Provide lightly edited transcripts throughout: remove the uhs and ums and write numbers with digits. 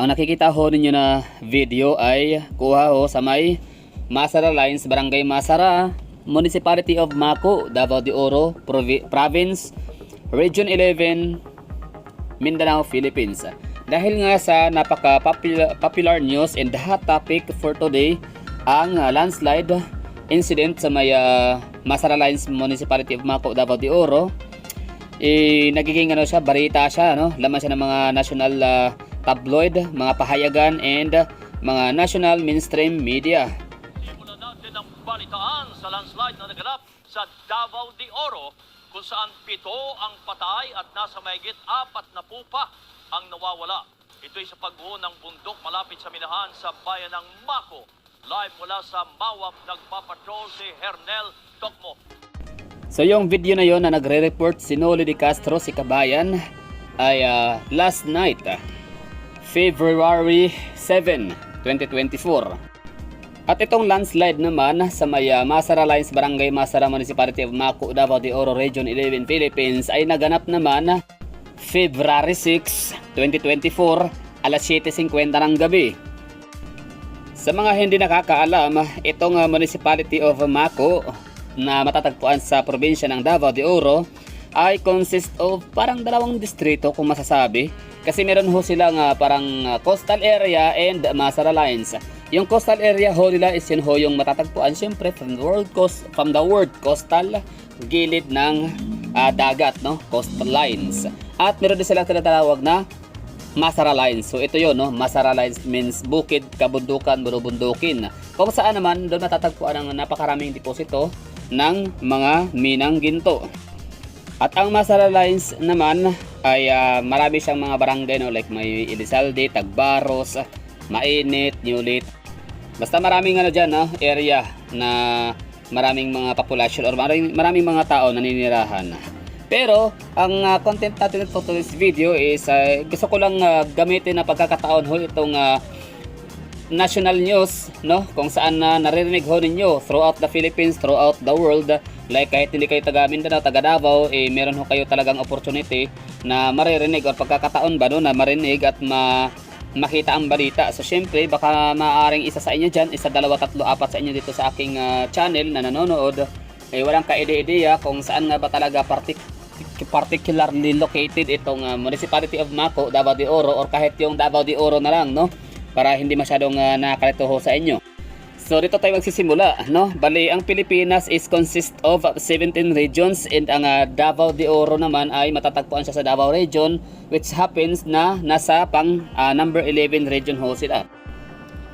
Ang nakikita ho ninyo na video ay kuha ho sa may Masara Lines, Barangay Masara, Municipality of Maco, Davao de Oro, Province, Region 11, Mindanao, Philippines. Dahil nga sa napaka-popular news and hot topic for today, ang landslide incident sa may Masara Lines, Municipality of Maco, Davao de Oro, nagiging balita siya, laman siya ng mga national tabloid, mga pahayagan and mga national mainstream media. Simulan natin ang balitaan sa landslide na naganap sa Davao de Oro, kung saan 7 ang patay at nasa mahigit 4 na pupa ang nawawala. Ito'y sa pagbuo ng bundok malapit sa minahan sa bayan ng Maco. Live mula sa Mawap, nagpapatrol si Hernel Tokmo. So yung video na yon na nagre-report si Noli de Castro, si Kabayan, ay last night, February 7, 2024. At itong landslide naman sa may Masara Lines, Barangay Masara, Municipality of Maco, Davao de Oro, Region 11, Philippines ay naganap naman February 6, 2024, alas 7:50 ng gabi. Sa mga hindi nakakaalam, itong Municipality of Maco na matatagpuan sa probinsya ng Davao de Oro ay consist of parang dalawang distrito kung masasabi, kasi meron ho silang parang coastal area and Masara Lines. Yung coastal area ho nila is yun ho yung matatagpuan syempre from the word coastal, gilid ng dagat, coastal lines. At meron din silang tinatawag na Masara Lines. So ito yun, Masara Lines means bukid, kabundukan, burubundukin, kung saan naman doon matatagpuan ang napakaraming deposito ng mga minang ginto. At ang Masara Lines naman ay marami siyang mga barangay, like may Elizalde, Tagbaros, Mainit, Newlit. Basta maraming dyan, area na maraming mga population or maraming mga tao naninirahan. Pero ang content natin for today's video is gusto ko lang gamitin na pagkakataon ho itong national news, kung saan naririnig ho ninyo throughout the Philippines, throughout the world. Like kahit hindi kayo taga Mindanao, taga Davao, meron ho kayo talagang opportunity na maririnig or pagkakataon ba na marinig at makita ang balita. So syempre baka maaaring isa sa inyo dyan, isa, dalawa, tatlo, apat sa inyo dito sa aking channel na nanonood walang kaide-ideya kung saan nga ba talaga particularly located itong Municipality of Maco, Davao de Oro, or kahit yung Davao de Oro na lang, para hindi masyadong nakakalito ho sa inyo. So dito tayo magsisimula, Bali, ang Pilipinas is consist of 17 regions and ang Davao de Oro naman ay matatagpuan siya sa Davao region, which happens na nasa pang number 11 region ho sila.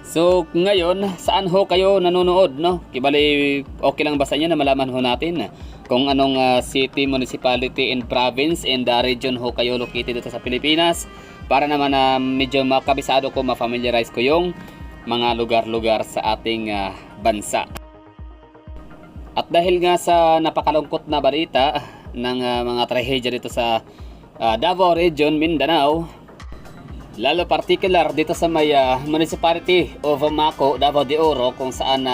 So ngayon, saan ho kayo nanonood, Kibali, okay lang ba sa inyo na malaman ho natin kung anong city, municipality and province and region ho kayo located dito sa Pilipinas, para naman medyo makabisado ko, ma-familiarize ko yung mga lugar-lugar sa ating bansa. At dahil nga sa napakalungkot na balita ng mga trahedya dito sa Davao region, Mindanao, lalo particular dito sa may Municipality of Maco, Davao de Oro, kung saan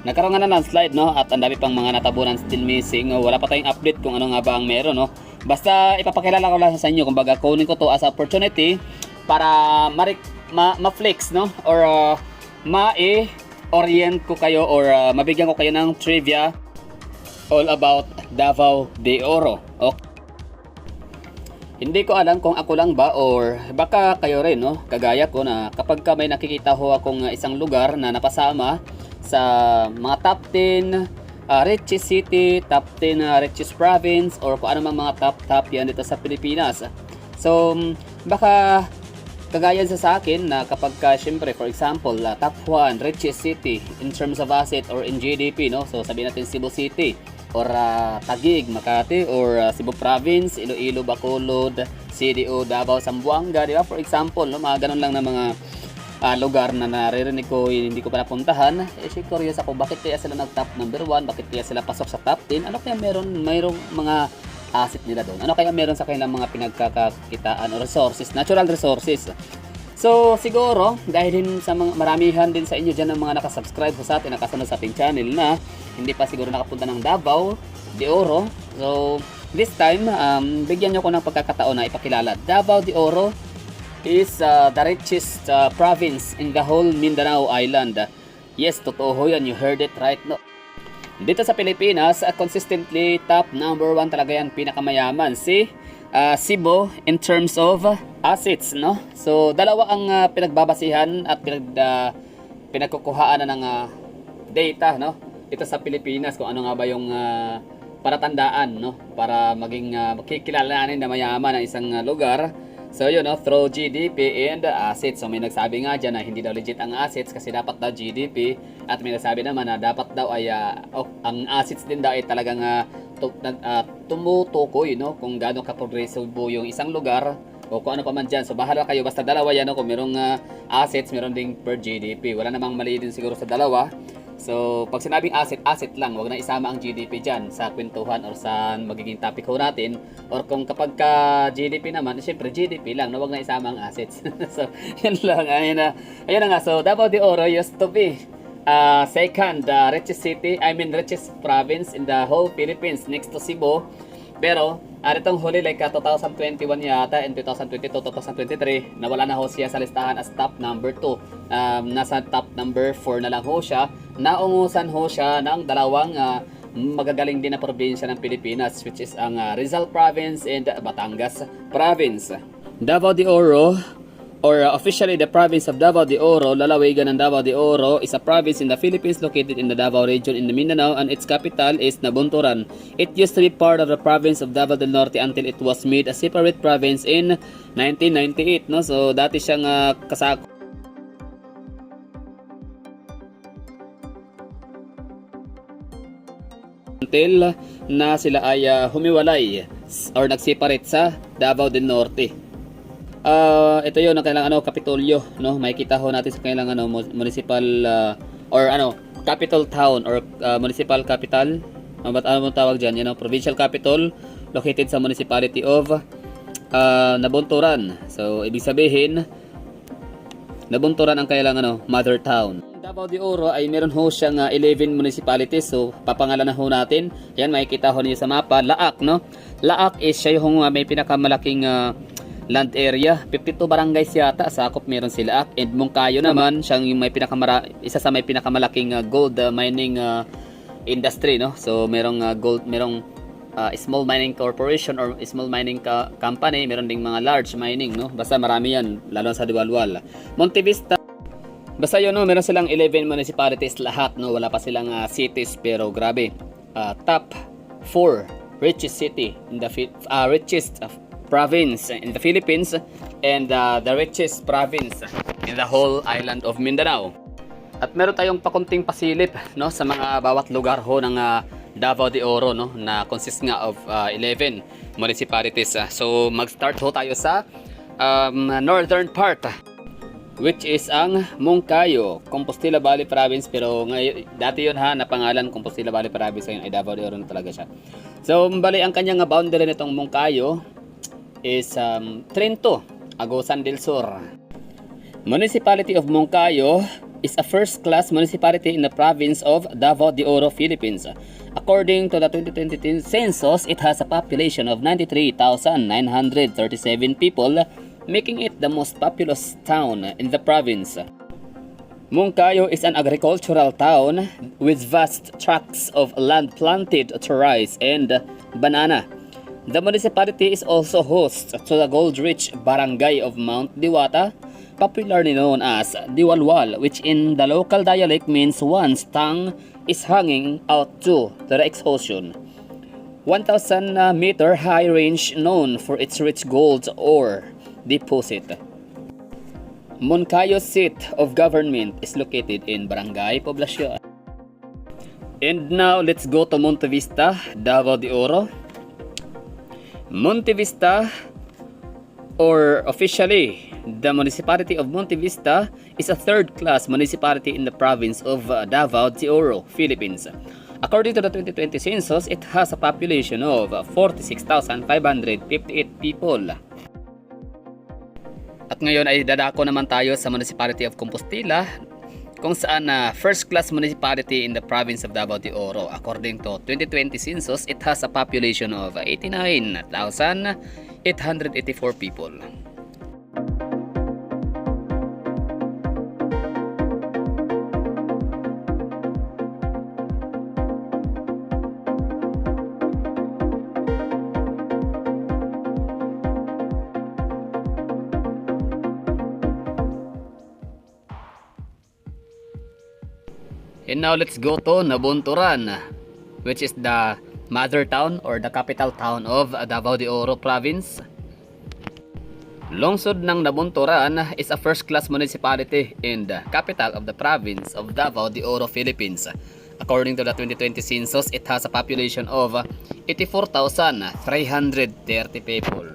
nagkaroon nga ng landslide, at ang dami pang mga natabunan still missing. Wala pa tayong update kung ano nga ba ang meron, Basta ipapakilala ko lang sa inyo, kumbaga kunin ko to as opportunity para ma-flex, or ma-orient ko kayo or mabigyan ko kayo ng trivia all about Davao de Oro. Okay. Hindi ko alam kung ako lang ba or baka kayo rin, kagaya ko, na kapag may nakikita ho akong isang lugar na napasama sa mga top 10 richest city, top 10 richest province, or kung ano mang mga top yan dito sa Pilipinas. So baka kagaya sa akin na kapag syempre, for example, top 1 richest city in terms of asset or in GDP, so sabihin natin Cebu City, or Taguig, Makati, or Cebu Province, Iloilo, Bacolod, CDO, Davao, Zamboanga, di ba? For example, mga ganun lang na mga lugar na naririnig ko, hindi ko pa napuntahan. Curious ako, bakit kaya sila nag-top number 1? Bakit kaya sila pasok sa top 10? Ano kaya mayroong mga asset nila doon? Ano kaya meron sa kanilang mga pinagkakakitaan o resources, natural resources? So siguro dahil din sa mga maramihan din sa inyo dyan ng mga nakasubscribe sa atin, nakasunod sa ating channel na hindi pa siguro nakapunta ng Davao de Oro. So this time bigyan nyo ko ng pagkakataon na ipakilala Davao de Oro is the richest province in the whole Mindanao Island. Yes, totoo ho yan. You heard it right, no? Dito sa Pilipinas, consistently top number 1 talaga yan, pinakamayaman. Si Cebu in terms of assets, no? So, dalawa ang pinagbabasihan at pinagkukuhaan ng data, no? Ito sa Pilipinas, kung ano nga ba yung palatandaan, no? Para maging makikilalanin na mayaman ang isang lugar. So yun, no, through GDP and assets. So may nagsabi nga dyan na hindi daw legit ang assets kasi dapat daw GDP, at may nagsabi naman na dapat daw ay ang assets din daw ay talagang tumutukoy, no, kung gaano ka-progresibo yung isang lugar o kung ano pa man dyan. So bahala kayo, basta dalawa yan, no? Kung merong assets, meron ding per GDP. Wala namang mali din siguro sa dalawa. So, pag sinabing asset, asset lang. Huwag na isama ang GDP dyan sa kwentuhan or sa magiging topic ho natin. Or kung kapag ka GDP naman, siyempre GDP lang. No? Huwag na isama ang assets. So, yun lang. Ayun na nga. So, Davao de Oro used to be second richest province in the whole Philippines next to Cebu. Pero, itong huli like 2021 yata and 2022, 2023, nawala na ho siya sa listahan as top number 2. Nasa top number 4 na lang ho siya. Naungusan ho siya ng dalawang magagaling din na probinsya ng Pilipinas, which is ang Rizal Province and Batangas Province. Davao de Oro, or officially the province of Davao de Oro, lalawigan ng Davao de Oro, is a province in the Philippines located in the Davao region in the Mindanao, and its capital is Nabunturan. It used to be part of the province of Davao del Norte until it was made a separate province in 1998. No? So dati siyang kasako until na sila ay humiwalay or nag-separate sa Davao del Norte. Ito yun ang kailang Kapitolyo, no? Makikita ho natin sa kailang municipal or capital town or municipal capital. Ano tawag diyan? Provincial capital located sa municipality of Nabunturan. So ibig sabihin Nabunturan ang kailang mother town. Davao de Oro ay meron ho siyang 11 municipalities. So papangalan na ho natin. Yan, makikita ho niyo sa mapa. Laak, no? Laak is siya yung may pinakamalaking land area, 52 barangays yata sakop meron sila. And Mungkayo naman siyang yung isa sa may pinakamalaking gold mining industry, no? So merong small mining corporation or small mining company, meron ding mga large mining, no? Basta marami yan, lalo sa Diwalwal. Montevista, basta yun, no, meron silang 11 municipalities lahat, no? Wala pa silang cities, pero grabe. Top 4 richest city in the richest province in the Philippines and the richest province in the whole island of Mindanao. At meron tayong pakunting pasilip, no, sa mga bawat lugar ho ng Davao de Oro, no, na consists nga of 11 municipalities. So mag-start ho tayo sa northern part, which is ang Mungkayo, Compostela Valley Province, pero dati yun napangalan Compostela Valley Province, ngayon ay Davao de Oro na talaga siya. So bali ang kanyang boundary nitong Mungkayo is Trento, Agusan del Sur. Municipality of Mungkayo is a first-class municipality in the province of Davao de Oro, Philippines. According to the 2020 census, it has a population of 93,937 people, making it the most populous town in the province. Mungkayo is an agricultural town with vast tracts of land planted to rice and banana. The municipality is also host to the gold-rich barangay of Mount Diwata, popularly known as Diwalwal, which in the local dialect means one's tongue is hanging out to the exhaustion. 1,000 meter high range known for its rich gold ore deposit. Mungkayo seat of government is located in Barangay Poblacion. And now let's go to Montevista, Davao de Oro. Montevista, or officially the municipality of Montevista, is a third-class municipality in the province of Davao de Oro, Philippines. According to the 2020 census, it has a population of 46,558 people. At ngayon ay dadako naman tayo sa municipality of Compostela, kung saan first-class municipality in the province of Davao de Oro. According to 2020 census, it has a population of 89,884 people. And now let's go to Nabunturan, which is the mother town or the capital town of Davao de Oro province. Lungsod ng Nabunturan is a first-class municipality and capital of the province of Davao de Oro, Philippines. According to the 2020 census, it has a population of 84,330 people.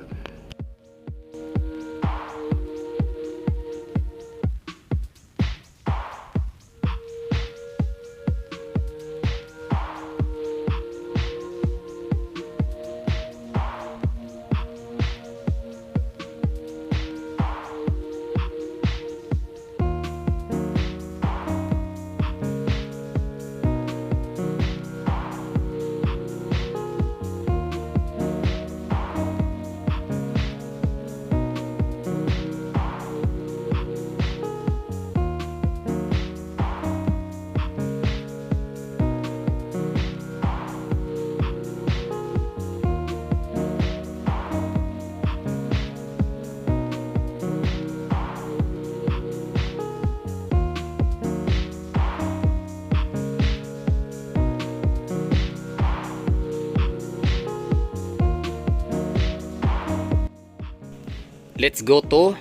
Let's go to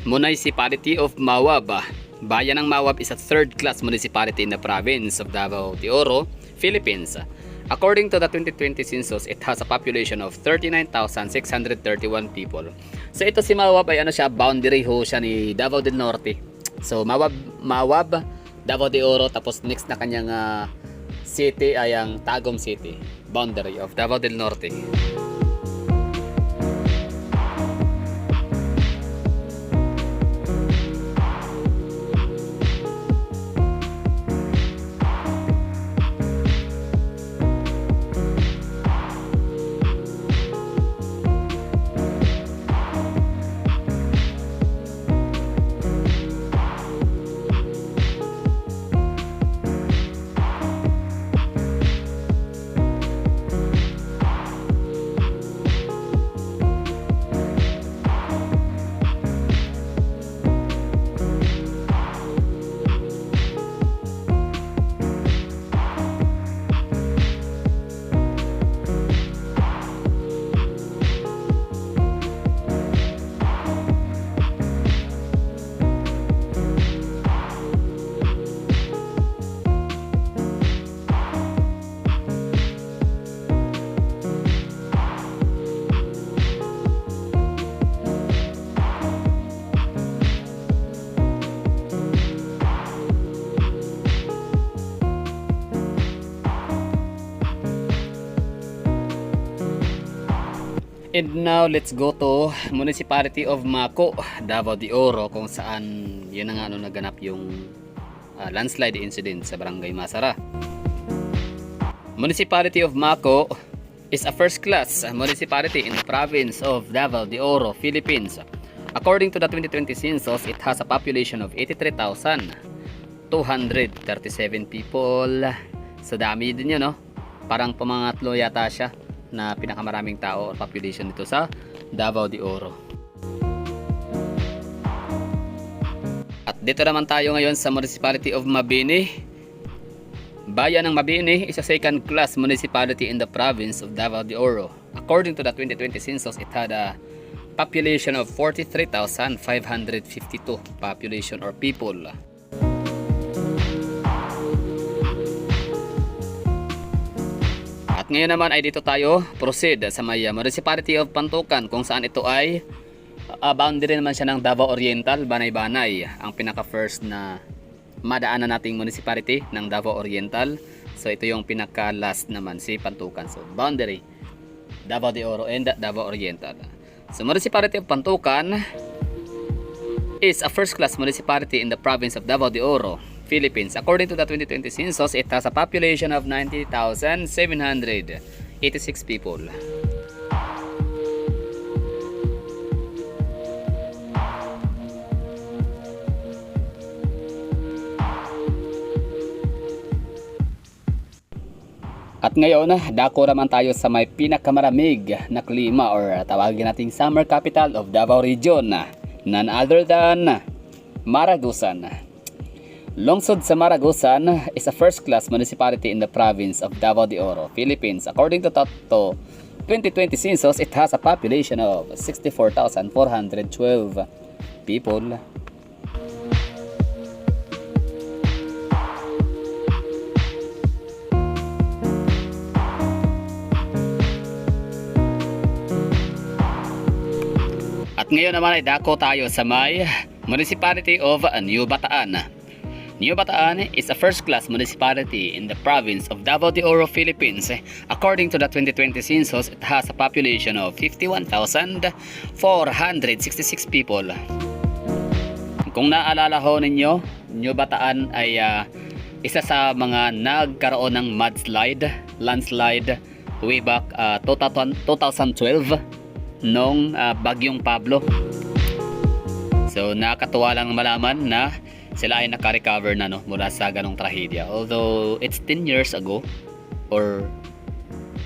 Municipality of Mawab. Bayan ng Mawab is a third-class municipality in the province of Davao de Oro, Philippines. According to the 2020 census, it has a population of 39,631 people. So ito si Mawab ay ano siya, boundary ho siya ni Davao del Norte. So Mawab, Davao de Oro, tapos next na kanyang city ay ang Tagum City, boundary of Davao del Norte. And now let's go to Municipality of Mako, Davao de Oro, kung saan yun na nga naganap yung landslide incident sa Barangay Masara. Municipality of Mako is a first-class municipality in the province of Davao de Oro, Philippines. According to the 2020 census, it has a population of 83,237 people. So dami din yun, no? Parang pamangatlo yata siya na pinakamaraming tao or population dito sa Davao de Oro. At dito naman tayo ngayon sa Municipality of Mabini. Bayan ng Mabini is a second-class municipality in the province of Davao de Oro. According to the 2020 census, it had a population of 43,552 population or people. At ngayon naman ay dito tayo proceed sa may Municipality of Pantukan, kung saan ito ay boundary naman siya ng Davao Oriental, Banay-Banay, ang pinaka first na madaanan nating municipality ng Davao Oriental. So ito yung pinaka last naman, si Pantukan. So boundary Davao de Oro and Davao Oriental. So Municipality of Pantukan is a first class municipality in the province of Davao de Oro, Philippines. According to the 2020 census, it has a population of 90,786 people. At ngayon, dako naman tayo sa may pinakamaramig na klima or tawagin nating summer capital of Davao Region, none other than Maragusan. Lungsod sa Maragusan is a first-class municipality in the province of Davao de Oro, Philippines. According to 2020 census, it has a population of 64,412 people. At ngayon naman ay dako tayo sa may Municipality of New Bataan. New Bataan is a first-class municipality in the province of Davao de Oro, Philippines. According to the 2020 census, it has a population of 51,466 people. Kung naalala ho ninyo, New Bataan ay isa sa mga nagkaroon ng landslide way back 2012 nung Bagyong Pablo. So nakakatuwa lang malaman na sila ay naka-recover na mula sa ganong trahedya. Although it's 10 years ago or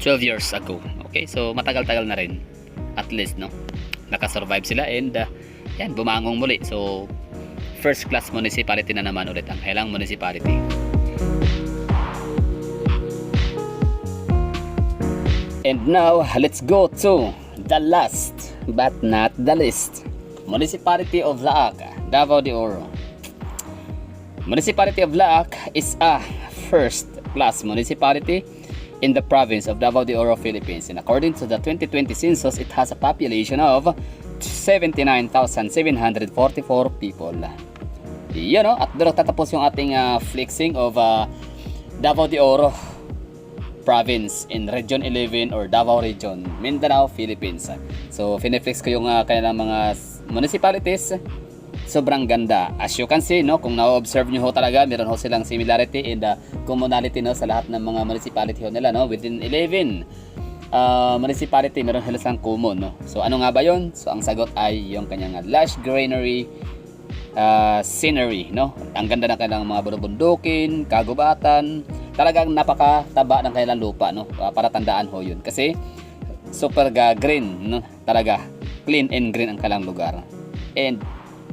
12 years ago. Okay, so matagal-tagal na rin. At least nakasurvive sila and yan, bumangong muli. So first class municipality na naman ulit ang Helang Municipality. And now, let's go to the last but not the least. Municipality of Laak, Davao de Oro. Municipality of Laak is a first-class municipality in the province of Davao de Oro, Philippines. And according to the 2020 census, it has a population of 79,744 people. Yun at doon tatapos yung ating flexing of Davao de Oro province in Region 11 or Davao Region, Mindanao, Philippines. So, finiflex ko yung kanilang mga municipalities. Sobrang ganda. As you can see, kung na-observe nyo ho talaga, meron ho silang similarity and commonality sa lahat ng mga municipality ho nila. Within 11 municipality, meron silang common. So ano nga ba yun? So ang sagot ay yung kanyang lush greenery scenery. Ang ganda ng kanilang mga bundukin, kagubatan. Talagang napakataba ng kanilang lupa. Para tandaan ho yun. Kasi super green. Talaga clean and green ang kanilang lugar. And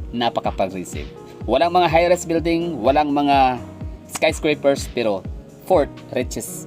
napaka-progressive. Walang mga high-rise building, walang mga skyscrapers, pero fourth richest